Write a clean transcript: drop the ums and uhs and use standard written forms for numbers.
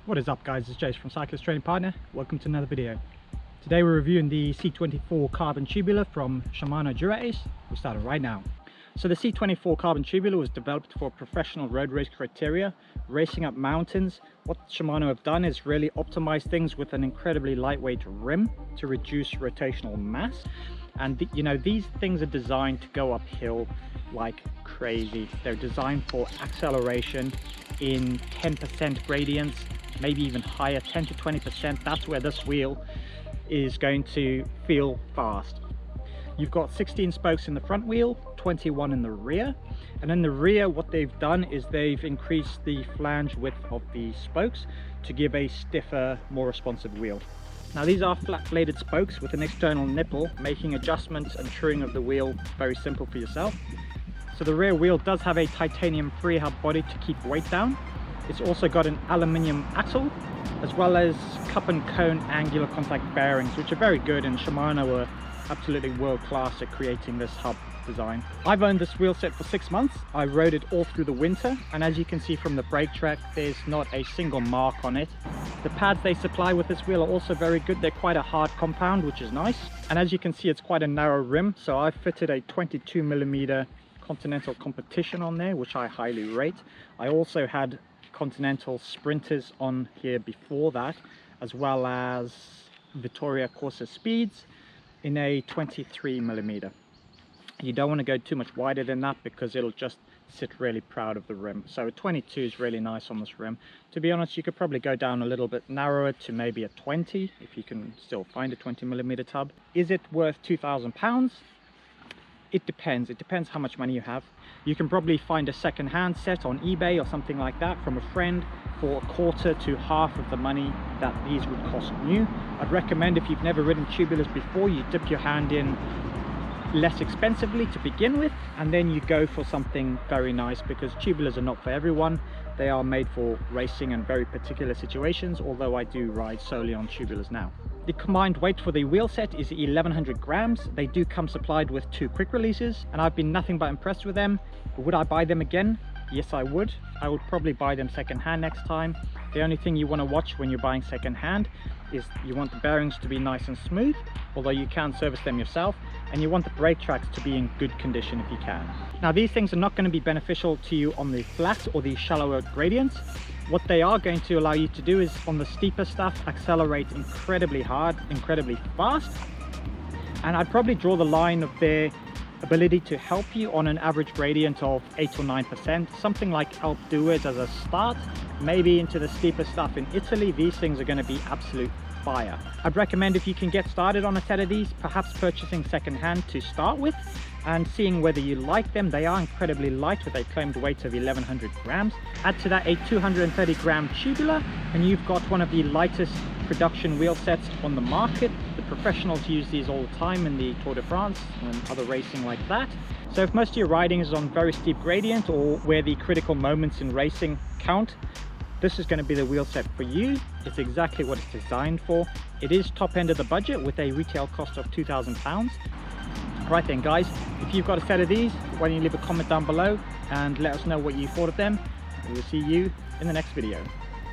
What is up guys, it's Jace from Cyclist Training Partner. Welcome to another video. Today we're reviewing the C24 Carbon tubular from Shimano Dura-ace. We'll start right now. So the C24 Carbon tubular was developed for professional road race criteria, racing up mountains. What Shimano have done is really optimize things with an incredibly lightweight rim to reduce rotational mass. And these things are designed to go uphill like crazy. They're designed for acceleration in 10% gradients, maybe even higher, 10 to 20%. That's where this wheel is going to feel fast. You've got 16 spokes in the front wheel, 21 in the rear. And in the rear, what they've done is they've increased the flange width of the spokes to give a stiffer, more responsive wheel. Now these are flat bladed spokes with an external nipple, making adjustments and truing of the wheel very simple for yourself. So the rear wheel does have a titanium freehub body to keep weight down. It's also got an aluminium axle, as well as cup and cone angular contact bearings, which are very good, and Shimano are absolutely world class at creating this hub design. I've owned this wheel set for 6 months. I rode it all through the winter, and as you can see from the brake track, there's not a single mark on it. The pads they supply with this wheel are also very good. They're quite a hard compound, which is nice. And as you can see, it's quite a narrow rim, so I've fitted a 22mm Continental Competition on there, which I highly rate. I also had Continental Sprinters on here before that, as well as Vittoria Corsa Speeds in a 23mm. You don't want to go too much wider than that because it'll just sit really proud of the rim. So a 22 is really nice on this rim. To be honest, you could probably go down a little bit narrower to maybe a 20 if you can still find a 20mm tub. Is it worth £2,000? It depends. It depends how much money you have. You can probably find a second-hand set on eBay or something like that from a friend for a quarter to half of the money that these would cost new. I'd recommend, if you've never ridden tubulars before, you dip your hand in less expensively to begin with, and then you go for something very nice, because tubulars are not for everyone. They are made for racing and very particular situations, although I do ride solely on tubulars now. The combined weight for the wheel set is 1100 grams. They do come supplied with 2 quick releases, and I've been nothing but impressed with them. Would I buy them again? Yes, I would. I would probably buy them second-hand next time. The only thing you want to watch when you're buying second-hand is you want the bearings to be nice and smooth, although you can service them yourself, and you want the brake tracks to be in good condition if you can. Now these things are not going to be beneficial to you on the flat or the shallower gradients. What they are going to allow you to do is, on the steeper stuff, accelerate incredibly hard, incredibly fast. And I'd probably draw the line of their ability to help you on an average gradient of 8 or 9%, something like Alpe d'Huez as a start. Maybe into the steeper stuff in Italy, these things are going to be absolute fire. I'd recommend, if you can get started on a set of these, perhaps purchasing second-hand to start with and seeing whether you like them. They are incredibly light with a claimed weight of 1100 grams. Add to that a 230 gram tubular and you've got one of the lightest production wheel sets on the market. The professionals use these all the time in the Tour de France and other racing like that. So if most of your riding is on very steep gradient or where the critical moments in racing count, this is going to be the wheel set for you. It's exactly what it's designed for. It is top end of the budget with a retail cost of £2,000. Right then guys, if you've got a set of these, why don't you leave a comment down below and let us know what you thought of them. We will see you in the next video.